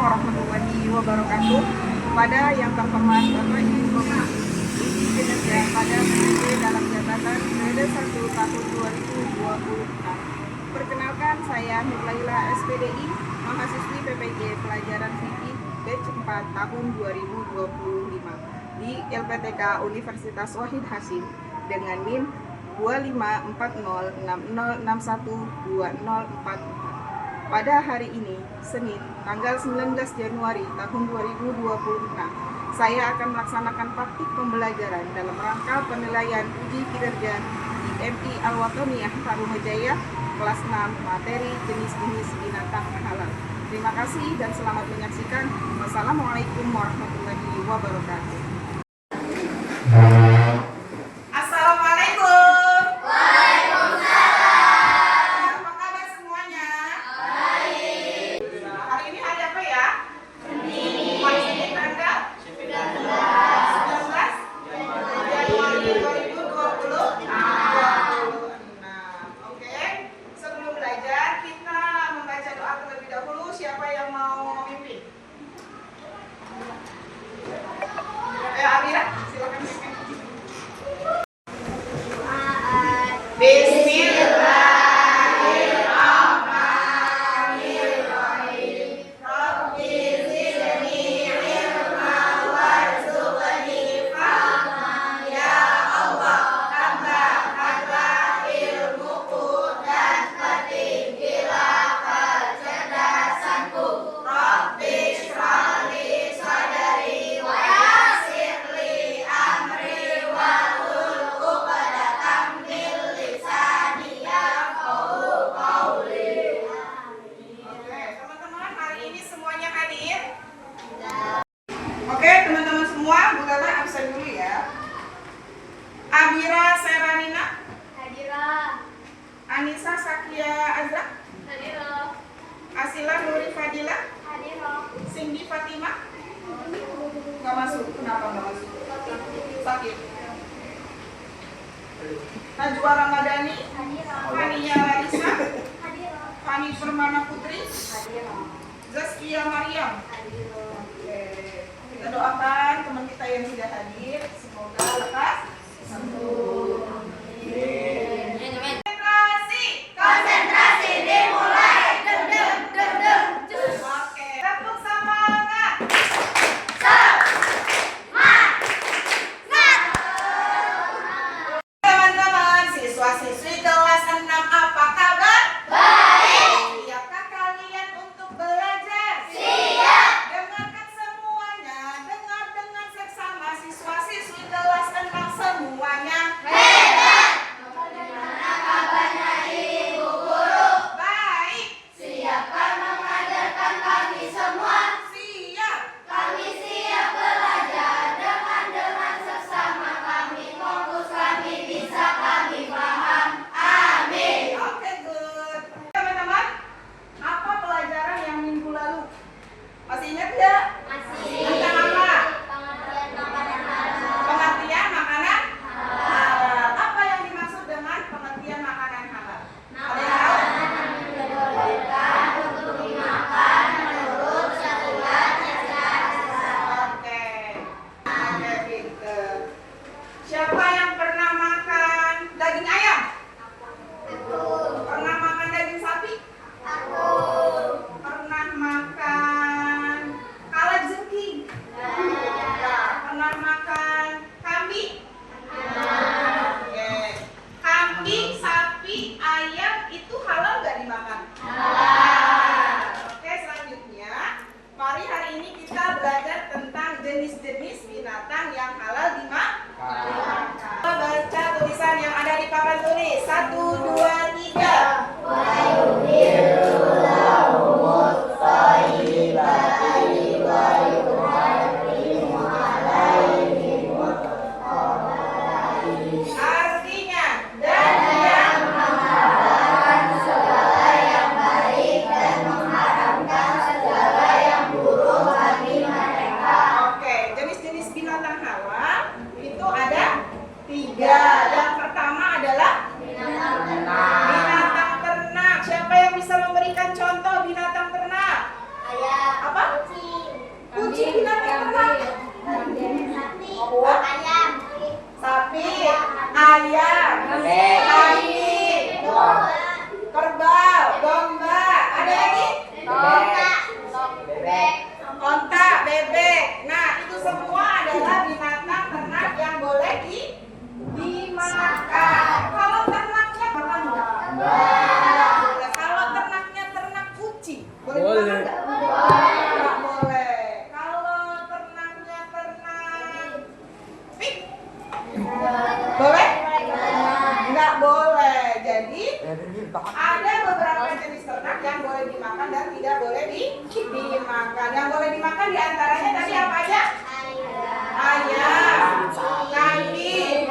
warahmatullahi wabarakatuh. Kepada yang terhormat Bapak Ibu Gubernur, uji kinerja pada PPG dalam jabatan periode 1 tahun 2026. Perkenalkan, saya Nurlaila SPDI, mahasiswi PPG Pelajaran Fikih batch 4 tahun 2025 di LPTK Universitas Wahid Hasyim dengan NIM 254060612044. Pada hari ini, Senin, tanggal 19 Januari tahun 2026, saya akan melaksanakan praktik pembelajaran dalam rangka penilaian uji kinerja di MI Al-Watoniyah Tarumajaya, kelas 6, materi jenis-jenis binatang halal. Terima kasih dan selamat menyaksikan. Wassalamualaikum warahmatullahi wabarakatuh. Oke, teman-teman semua, Bu Tata absen dulu ya. Abira Seranina. Hadira. Anissa Sakia Azra. Hadira. Asila Nuri Fadila. Hadira. Cindy Fatima. Gak masuk, kenapa gak masuk? Sakit. Najwa Ramadhani. Hadira. Fania Larissa. Hadira. Fani Permana Putri. Hadira. Zaskia Mariam. Hadira. Oke. Kita doakan teman kita yang sudah hadir, semoga lekas sembuh. Konsentrasi dimulai. Dem dem dem dem. Oke, tepuk semangat. Teman-teman, siswa-siswi kelas 6 apa kabar? Baik. Siapkah kalian untuk belajar? Siap. Dengarkan semuanya, dengar seksama siswa-siswi kelas 6 semuanya. Hebat. bebek. Nah, itu semua adalah binatang ternak yang boleh dimakan. Kalau ternaknya makan enggak? Enggak boleh. Kalau ternaknya ternak kucing, boleh dimakan enggak? Enggak boleh. Kalau ternaknya ternak pig, boleh? Enggak boleh. Jadi ada beberapa jenis ternak yang boleh dimakan dan tidak boleh dimakan. Yang boleh dimakan diantaranya tadi apa aja? Ayam, kambing,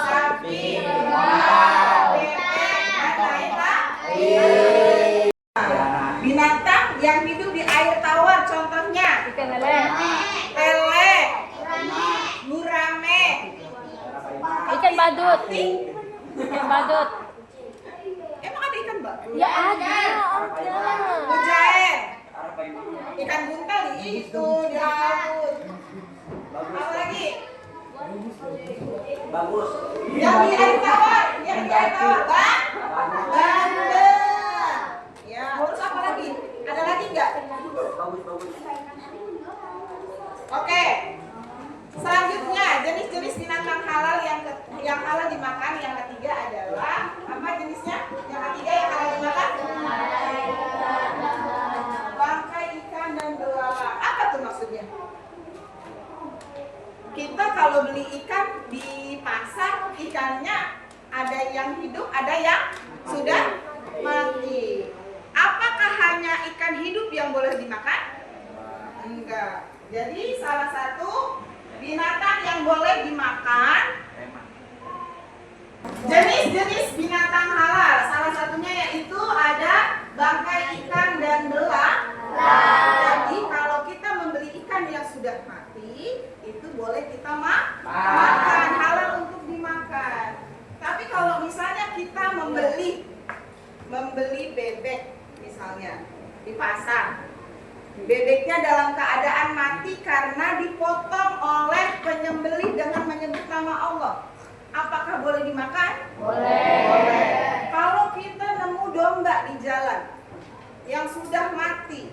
sapi, bebek, dan lain-lain. Binatang yang hidup di air tawar contohnya Ikan lele. lele, gurame, Ikan badut. Ikan badut. emang ada ikan mbak? Ya ada. Mujair, ikan buntal itu di laut. Apa lagi? Bagus. Yang di air tawar, bandeng. Ya, terus apa lagi? Ada lagi nggak? Bagus. Oke. Selanjutnya jenis-jenis binatang halal yang halal dimakan. Yang ketiga adalah apa jenisnya? Yang ketiga yang halal dimakan? Bangkai ikan dan belalang. Apa tuh maksudnya? Kita kalau beli ikan di pasar, ikannya ada yang hidup, ada yang sudah mati. Apakah hanya ikan hidup yang boleh dimakan? Enggak. Jadi salah satu binatang yang boleh dimakan, jenis-jenis binatang halal, salah satunya yaitu ada bangkai ikan dan belalang. Jadi kalau kita membeli ikan yang sudah mati, itu boleh kita makan, halal untuk dimakan. Tapi kalau misalnya kita membeli bebek misalnya di pasar, bebeknya dalam keadaan mati karena dipotong oleh penyembelih dengan menyebut nama Allah, apakah boleh dimakan? Boleh. Kalau kita nemu domba di jalan yang sudah mati,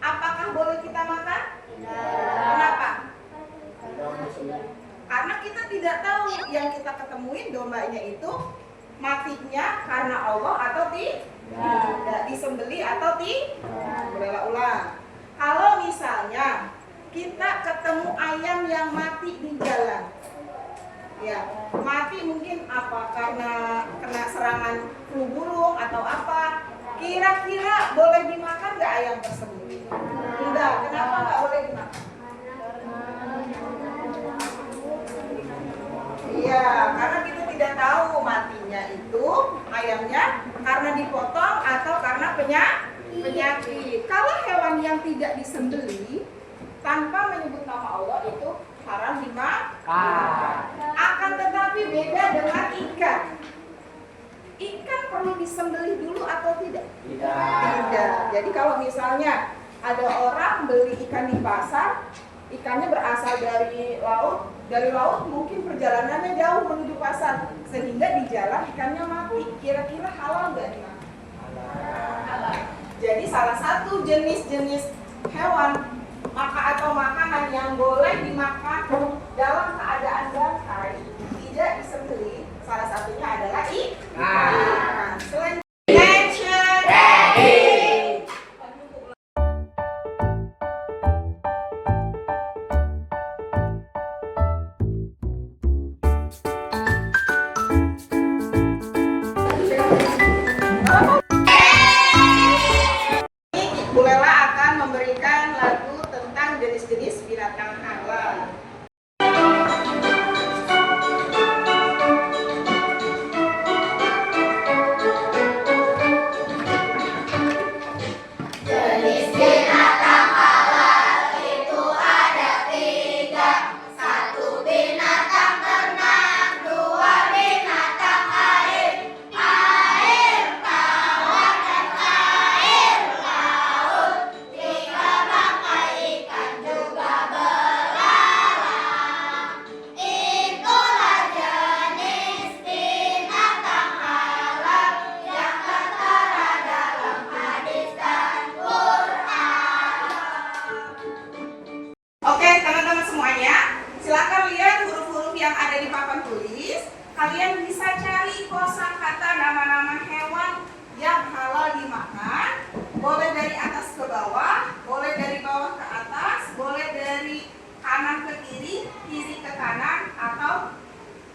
apakah boleh kita makan? Kenapa? Karena kita tidak tahu yang kita ketemuin dombanya itu matinya karena Allah atau tidak, disembeli atau tidak. Ulang. Kalau misalnya kita ketemu ayam yang mati di jalan, ya mati mungkin apa? Karena kena serangan flu burung atau apa? Kira-kira boleh dimakan nggak ayam tersebut? Enggak. Kenapa nggak boleh dimakan? Iya, karena kita tidak tahu matinya itu ayamnya karena dipotong atau karena penyakit. Kalau hewan yang tidak disembelih tanpa menyebut nama Allah itu haram dimakan. Akan tetapi beda dengan ikan. Ikan perlu disembelih dulu atau tidak? Tidak. Jadi kalau misalnya ada orang beli ikan di pasar, ikannya berasal dari laut mungkin perjalanannya jauh menuju pasar, sehingga di jalan ikannya mati. Kira-kira halal nggak dimakan? Halal. Jadi salah satu jenis-jenis hewan atau makanan yang boleh dimakan dalam keadaan bangkai, tidak disembelih, salah satunya adalah ikan. Selanjutnya, attention, ready. Bu Lela akan memberikan lagu tentang jenis-jenis binatang halal. Jenis binatang halal itu ada 3. 1 binatang ternak, 2 binatang air, tawar dan air laut, 3 bangkai ikan juga belalang. semuanya, silakan lihat huruf-huruf yang ada di papan tulis. Kalian bisa cari kosakata nama-nama hewan yang halal dimakan. Boleh dari atas ke bawah, boleh dari bawah ke atas, boleh dari kanan ke kiri, kiri ke kanan, atau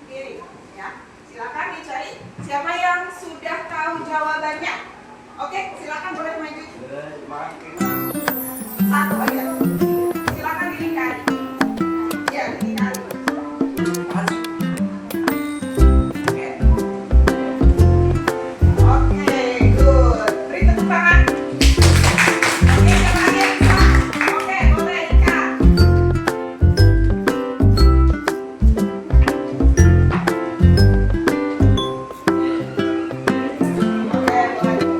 kiri. Ya, silakan dicari. Siapa yang sudah tahu jawabannya? Oke, silakan boleh maju. Satu aja. Silakan dilingkari. Ya, dilingkari. Oke, good. Beri tepuk tangan. Oke, yang lagi yang bisa. Oke, boleh ikat. Oke, boleh.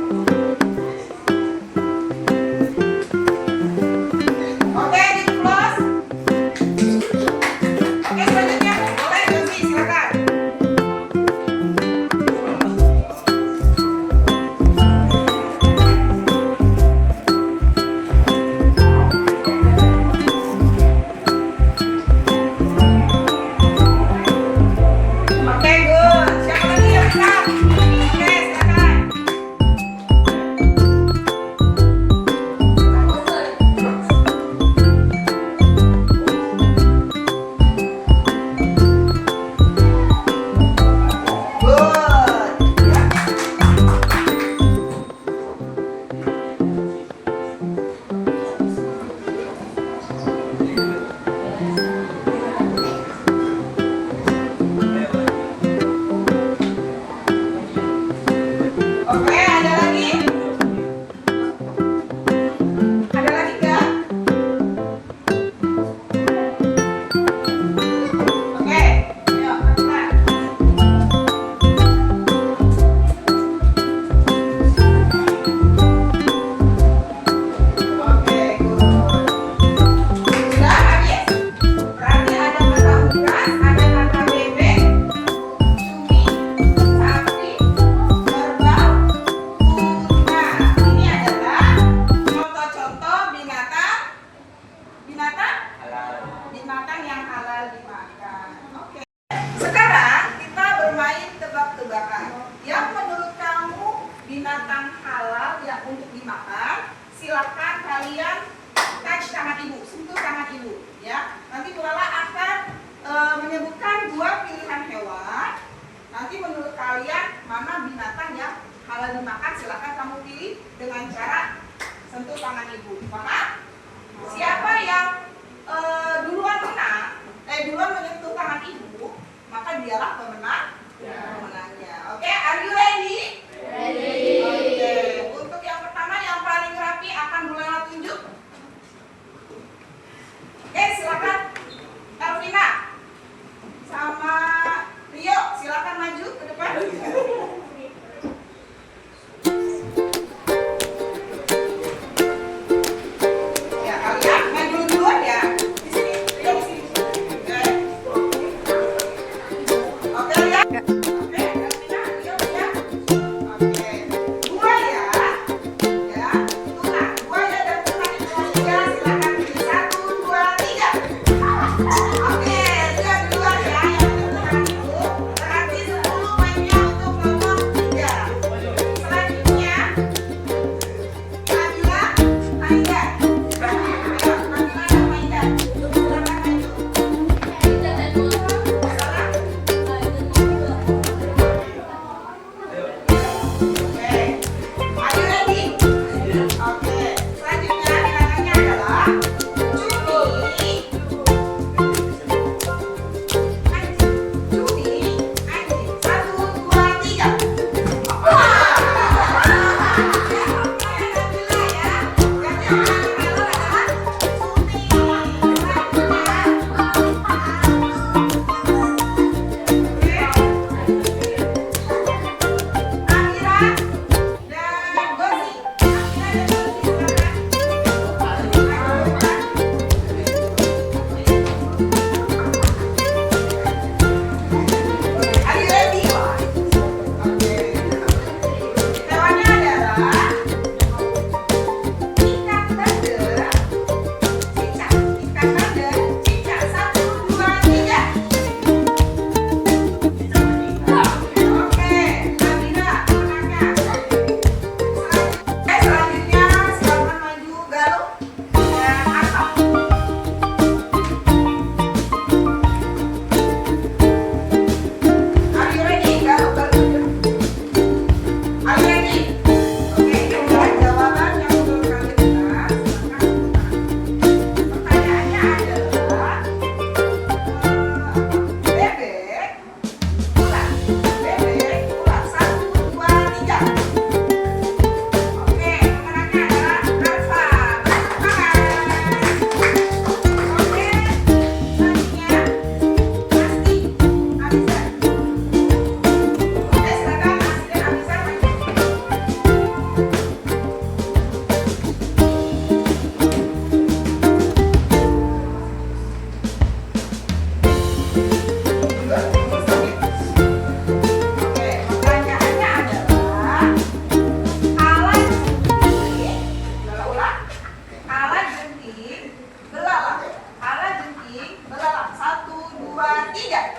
Belalang. Kala jengking, belalang. 1, 2, 3.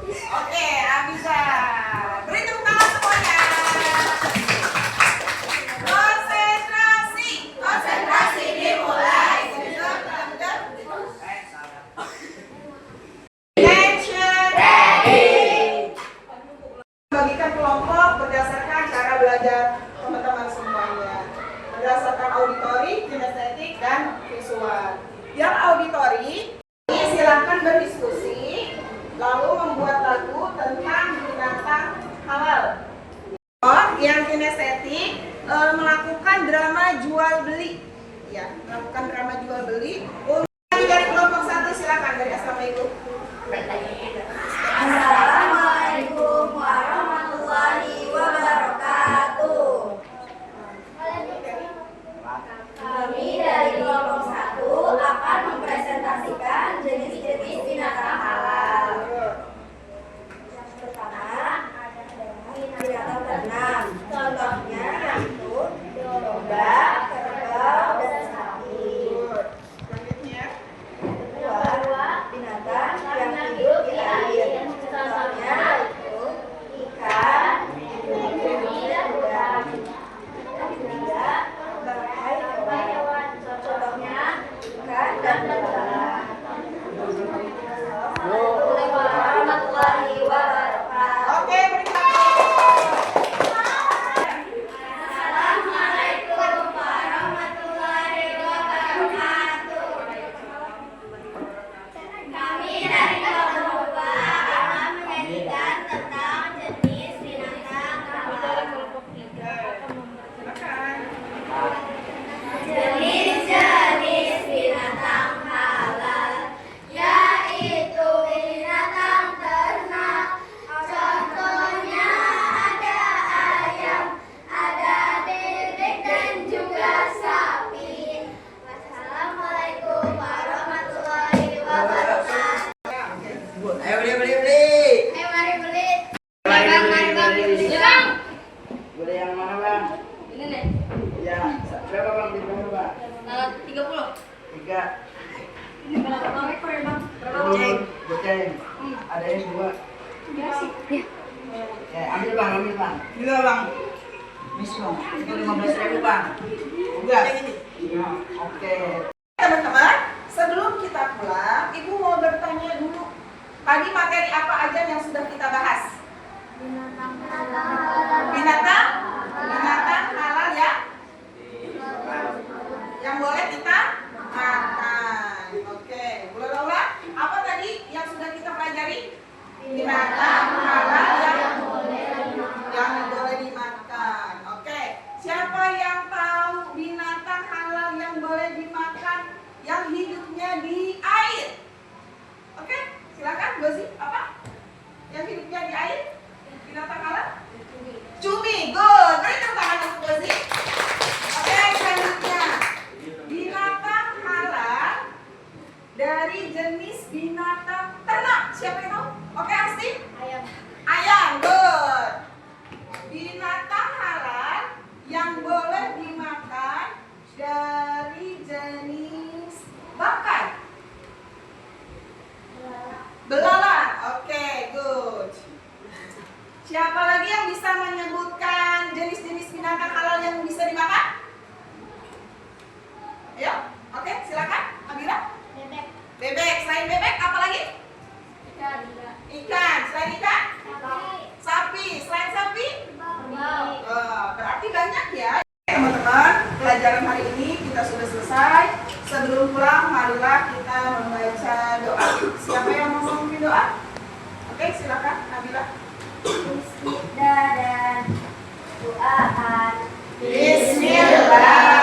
Oke, Abiza. Beri tepuk tangan semuanya. Konsentrasi. Konsentrasi dimulai. Attention. Ready. Bagikan kelompok berdasarkan cara belajar teman-teman semuanya. Berdasarkan auditori, kinestetik, dan visual. Yang auditori, silakan berdiskusi, lalu membuat lagu tentang binatang halal. Yang kinestetik, melakukan drama jual beli. Ya, melakukan drama jual beli. Dari kelompok 1 silakan dari Assalamualaikum. Assalamualaikum warahmatullahi wabarakatuh. Kami dari kelompok 1 akan mempresentasikan jenis-jenis binatang halal. Yang pertama, binatang ternak. Contohnya yaitu domba, kerbau, dan sapi. Selanjutnya. Kedua, binatang yang hidup di air. Contohnya yaitu ikan, cumi, dan udang. Ketiga, bangkai hewan. Contohnya ikan dan belalang. Assalamualaikum warahmatullahi wabarakatuh. Oke, berikutnya. Assalamualaikum warahmatullahi wabarakatuh. Kami dari kelompok 2 akan menyanyikan tentang jenis binatang halal. Silakan. Jenis-jenis binatang halal yaitu binatang ternak. Contohnya ada ayam, ada bebek, dan juga sapi. Wassalamualaikum warahmatullahi wabarakatuh. Ayo beli. Ayo mari beli. Mari, Bang, beli. beli. Bang. Beli yang mana bang? Ini nih. Ya, berapa bang? Beli berapa bang? 30. 3. Ini berapa ekor ya, Bang? Goceng. Ada yang 2. Ya, ambil bang. Gila, Bang. Misi bang. Itu 15.000 bang. Udah. Ya, oke. Teman-teman, sebelum kita pulang, Ibu mau bertanya dulu. Tadi materi apa aja yang sudah kita bahas? Binatang halal ya? Yang boleh kita makan. Oke, Bu Laura, apa tadi yang sudah kita pelajari? Binatang halal yang boleh dimakan. Oke, siapa yang tahu binatang halal yang boleh dimakan yang hidupnya di air? Oke, silakan Gozi, apa? Yang hidupnya di air? Binatang halal? Cumi, good. Beri tepuk tangan untuk Gozi. Oke, selanjutnya binatang halal dari jenis binatang ternak. Siapa yang tahu? Oke, Asti? Ayam, good. Binatang halal yang boleh dimakan dari jenis bangkai. Belalang, oke, good. Siapa lagi yang bisa menyebutkan jenis-jenis binatang halal yang bisa dimakan? Ayo, oke, silakan. Amira. Bebek. Selain bebek, apa lagi? Ikan. Selain ikan? Sapi. Selain sapi? Berarti banyak ya. Teman-teman, pelajaran hari ini kita sudah selesai. Sebelum pulang, marilah kita membaca doa. Siapa yang mau memimpin doa? Oke, silakan, Nabila. Dan doaan. Bismillah.